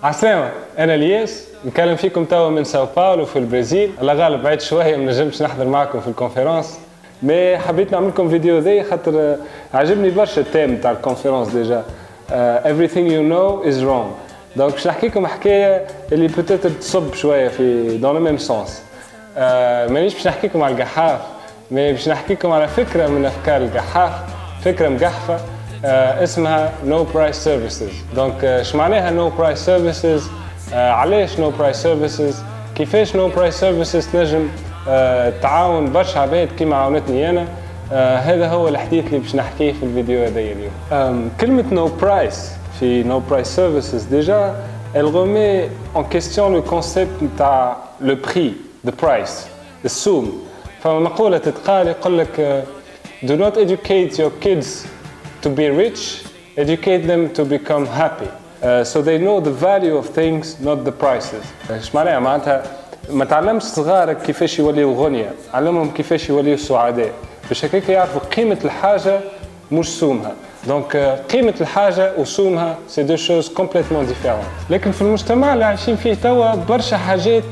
عسلامة، أنا الياس نكلم فيكم توا من ساو باولو في البرازيل. الله غالب بعيد شوية ما نجمش نحضر معكم في الكونفرنس، مي حبيت نعمل لكم فيديو ذي خاطر عجبني برشا التيم تاع الكونفرنس ديجا. Everything you know is wrong. دونك باش نحكي لكم حكاية اللي بوتيتر تصب شوية في dans le même sens. مانيش باش نحكي لكم على القحاف، مي باش نحكي لكم على فكرة من أفكار القحاف، فكرة مقحفة اسمها No Price Services. دونك اش معناها No Price Services؟ علاش No Price Services؟ كيفاش No Price Services تنجم تعاون برشا عباد كيما عاونتني أنا؟ هذا هو الحديث اللي باش نحكيه في الفيديو هذا اليوم. كلمة No Price في No Price Services déjà elle remet en question le concept تاع le prix, the price, السوم. فما مقولة تتقال يقول لك do not educate your kids to be rich, educate them to become happy. So they know the value of things, not the prices. ايش معناها ما تعلمش صغارك كيفاش يوليو غنية، علمهم كيفاش يوليو سعداء، باش هكاك يعرفوا قيمة الحاجة مش سومها. دونك قيمة الحاجة وسومها سي دو شوز كومبليتمون ديفيرون. لكن في المجتمع اللي عايشين فيه توا برشا حاجات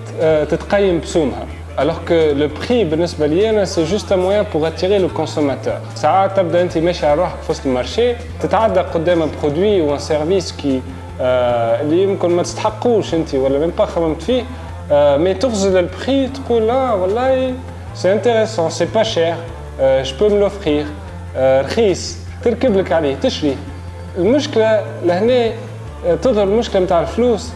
تتقيم بسومها. Alors que le prix بالنسبة لي أنا c'est juste un moyen pour attirer le consommateur. ساعات تبدأ أنت ماشي على روحك في وسط المارشي تتعدى قدام برودوي و سيرفيس كي اللي يمكن ما تستحقوش أنت ولا ميم با خممت فيه، مي تغزل البري تقول لا والله c'est intéressant, c'est pas cher, je peux me l'offrir, رخيص تركب لك عليه تشري. المشكلة لهنا تظهر المشكلة متاع الفلوس.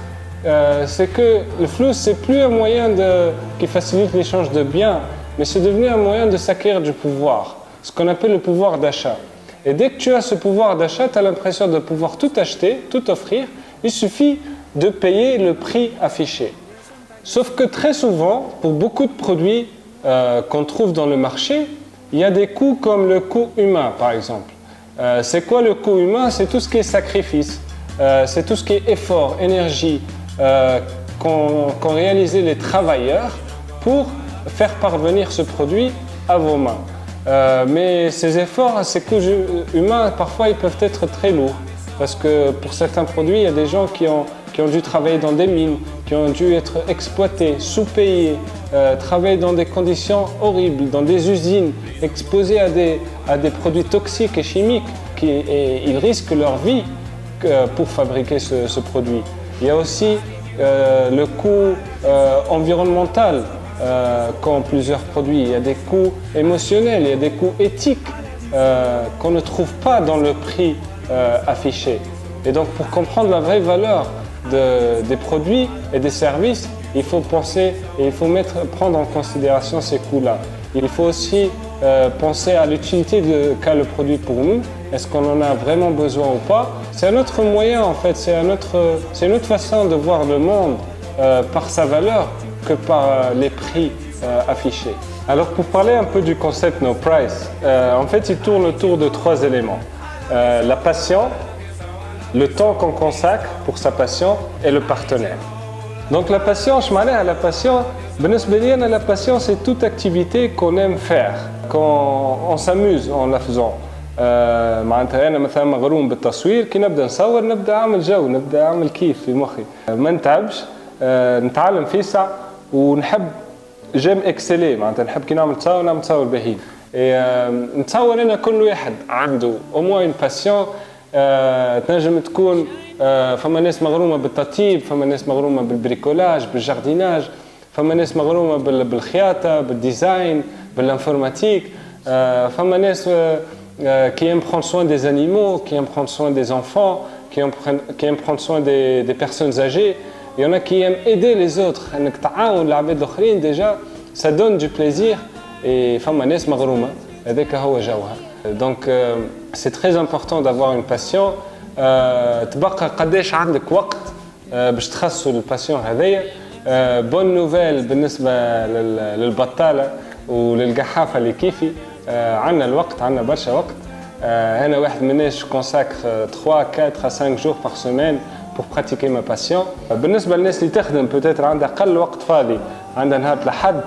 C'est que le flou c'est plus un moyen qui facilite l'échange de biens, mais c'est devenu un moyen de s'acquérir du pouvoir, ce qu'on appelle le pouvoir d'achat. Et dès que tu as ce pouvoir d'achat, tu as l'impression de pouvoir tout acheter, tout offrir, il suffit de payer le prix affiché. Sauf que très souvent, pour beaucoup de produits qu'on trouve dans le marché, il y a des coûts comme le coût humain par exemple. C'est quoi le coût humain? C'est tout ce qui est sacrifice, c'est tout ce qui est effort, énergie, qu'ont réalisé les travailleurs pour faire parvenir ce produit à vos mains. Mais ces efforts, ces coûts humains, parfois ils peuvent être très lourds. Parce que pour certains produits, il y a des gens qui ont dû travailler dans des mines, qui ont dû être exploités, sous-payés, travailler dans des conditions horribles, dans des usines, exposés à des produits toxiques et chimiques, et ils risquent leur vie pour fabriquer ce produit. Il y a aussi le coût environnemental qu'ont plusieurs produits. Il y a des coûts émotionnels, il y a des coûts éthiques qu'on ne trouve pas dans le prix affiché. Et donc pour comprendre la vraie valeur des produits et des services, il faut penser et il faut prendre en considération ces coûts-là. Il faut aussi penser à l'utilité qu'a le produit pour nous. Est-ce qu'on en a vraiment besoin ou pas? C'est un autre moyen en fait, c'est une autre façon de voir le monde par sa valeur que par les prix affichés. Alors pour parler un peu du concept No Price, en fait il tourne autour de trois éléments. La passion, le temps qu'on consacre pour sa passion et le partenaire. Donc la passion, je m'en ai à la passion. La passion c'est toute activité qu'on aime faire, qu'on s'amuse en la faisant. معناتها انا مثلا مغروم بالتصوير كي نبدا نصور نبدا اعمل جو نبدا اعمل كيف في مخي ما نتعبش نتعلم في ساعه ونحب جيم اكسلي معناتها نحب كي نعمل تصور باهي نتصور انا كل واحد عنده او موان اون باسيون تنجم تكون فما ناس مغرومه بالتطيب فما ناس مغرومه بالبريكولاج بالجارديناج فما ناس مغرومه بالخياطه بالديزاين بالانفورماتيك فما ناس qui aiment prendre soin des animaux, qui aiment prendre soin des enfants, qui aiment prendre soin des personnes âgées. Il y en a qui aiment aider les autres. Déjà, ça donne du plaisir et donc c'est très important d'avoir une passion. تبقى قداش عندك وقت باش تخصصوا للباسيون هذيا. bonne nouvelle بالنسبة للبطالة وللقحافة اللي كيفي. عندنا الوقت عندنا برشا وقت. أنا واحد من الناس consacre 3, 4 à 5 jours par semaine pour pratiquer ma passion. بالنسبة للناس اللي تخدم peut-être عندها أقل وقت فاضي عندها نهار الأحد.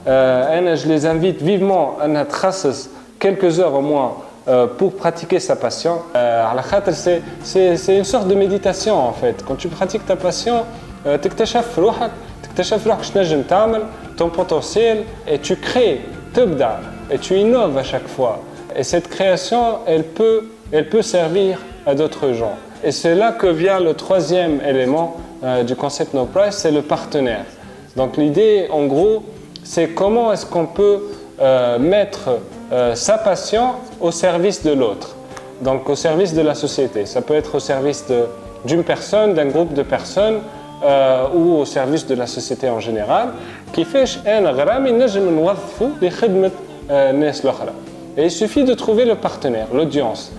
أنا je les invite vivement أنها تخصص quelques heures au moins pour pratiquer sa passion. C'est une sorte de méditation en fait. Quand tu pratiques ta passion, تكتشف روحك شنو تنجم تعمل, ton potentiel, et tu crées, تبدع, et tu innoves à chaque fois. Et cette création, elle peut servir à d'autres gens. Et c'est là que vient le troisième élément du concept No Price, c'est le partenaire. Donc l'idée, en gros, c'est comment est-ce qu'on peut mettre sa passion au service de l'autre, donc au service de la société. Ça peut être au service d'une personne, d'un groupe de personnes, ou au service de la société en général. كيفاش أنا غرامي نجم نوظفه لخدمة الناس الأخرى. Et il suffit de trouver le partenaire, l'audience.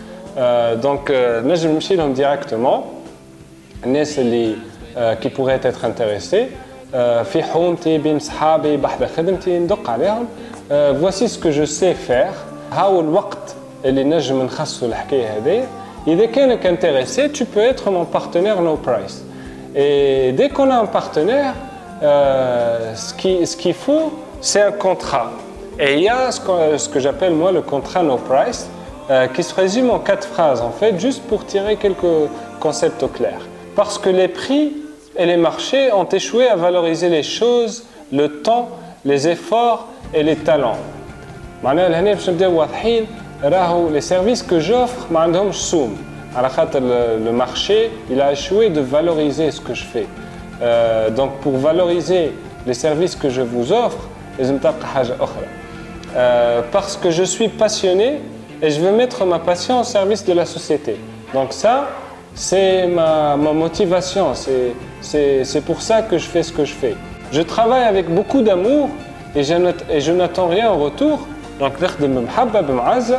Donc نجم نمشي لهم directement الناس اللي qui pourraient être intéressés. في حومتي بين صحابي بحذا خدمتي ندق عليهم. Voici ce que je sais faire. هاو الوقت اللي نجم نخصصه الحكاية هذه. إذا كانك intéressé, tu peux être mon partenaire No Price. Et dès qu'on a un partenaire, ce qu'il faut, c'est un contrat. Et il y a ce que j'appelle moi le contrat No Price, qui se résume en 4 phrases en fait, juste pour tirer quelques concepts au clair. Parce que les prix et les marchés ont échoué à valoriser les choses, le temps, les efforts et les talents. معناها لهنا باش نبداو واضحين راهو les services que j'offre ما عندهمش سوم. على خاطر le marché, il a échoué de valoriser ce que je fais. Donc pour valoriser les services que je vous offre, لازم تلقى حاجة أخرى. Parce que je suis passionné et je veux mettre ma passion au service de la société. Donc ça, c'est ma motivation, c'est pour ça que je fais ce que je fais. Je travaille avec beaucoup d'amour et je n'attends rien en retour. Donc نخدم بمحبة بمعزة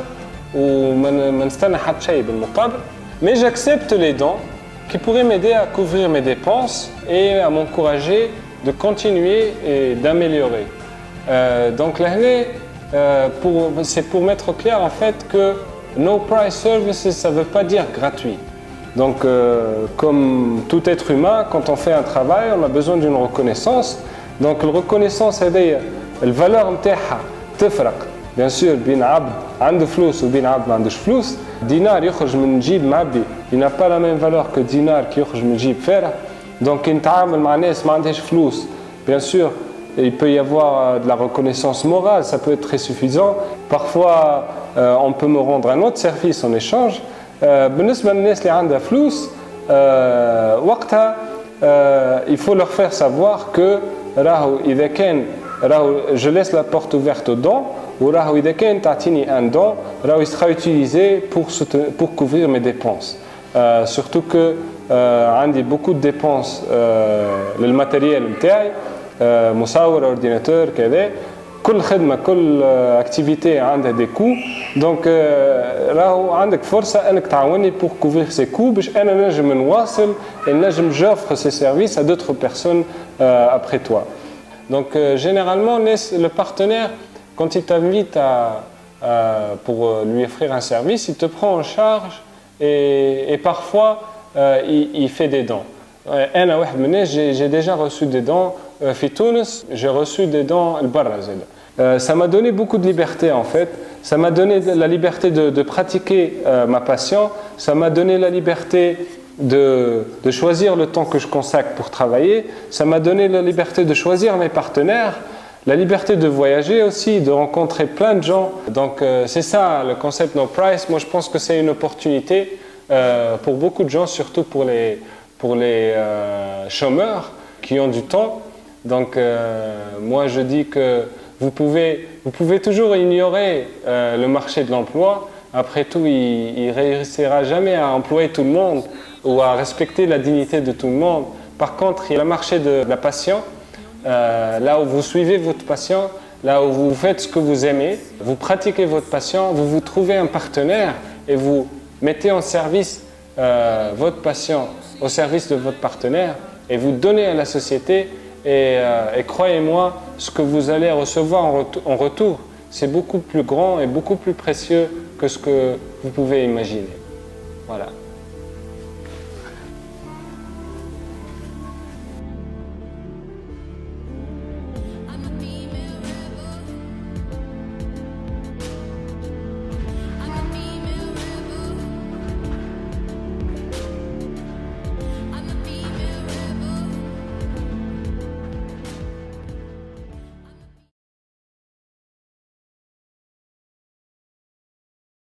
وما نستنى حتى شيء بالمقابل. Mais j'accepte les dons qui pourraient m'aider à couvrir mes dépenses et à m'encourager de continuer et d'améliorer. Donc là, c'est pour mettre au clair en fait que No Price Services, ça ne veut pas dire gratuit. Donc comme tout être humain, quand on fait un travail, on a besoin d'une reconnaissance. Donc la reconnaissance, c'est la valeur نتاعها تفرق. Bien sûr, بين عبد عنده فلوس وبين عبد ما عندوش فلوس. دينار يخرج من جيب معبي, il n'a pas la même valeur que دينار qui يخرج من جيب فارغ. Donc نتعامل مع ناس ما عندهاش فلوس. Bien sûr, il peut y avoir de la reconnaissance morale, ça peut être très suffisant. Parfois, on peut me rendre un autre service en échange. بالنسبة للناس اللي عندها فلوس, وقتها il faut leur faire savoir que راهو إذا كان je laisse la porte ouverte aux dons. وراهو إذا كان تعطيني un don, راهو il sera utilisé pour couvrir mes dépenses. Surtout que عندي beaucoup de dépenses للماتيريال نتاعي, مصور, ordinateur, كذا. كل خدمة, كل activité عندها des coûts. Donc راهو عندك فرصة أنك تعاوني pour couvrir ces coûts باش أنا نجم نواصل et نجم j'offre ces services à d'autres personnes après toi. Donc généralement le partenaire, quand il t'invite pour lui offrir un service, il te prend en charge et parfois il fait des dons. J'ai déjà reçu des dons في تونس, j'ai reçu des dons البرا زاد. Ça m'a donné beaucoup de liberté en fait. Ça m'a donné la liberté de pratiquer ma passion. Ça m'a donné la liberté de choisir le temps que je consacre pour travailler. Ça m'a donné la liberté de choisir mes partenaires. La liberté de voyager aussi, de rencontrer plein de gens. Donc c'est ça le concept No Price. Moi je pense que c'est une opportunité pour beaucoup de gens, surtout pour les chômeurs qui ont du temps. Donc moi je dis que vous pouvez toujours ignorer le marché de l'emploi. Après tout, il ne réussira jamais à employer tout le monde ou à respecter la dignité de tout le monde. Par contre, il y a le marché de la passion. Là où vous suivez votre passion, là où vous faites ce que vous aimez, vous pratiquez votre passion, vous trouvez un partenaire et vous mettez en service votre passion au service de votre partenaire et vous donnez à la société et croyez-moi, ce que vous allez recevoir en retour, c'est beaucoup plus grand et beaucoup plus précieux que ce que vous pouvez imaginer. Voilà.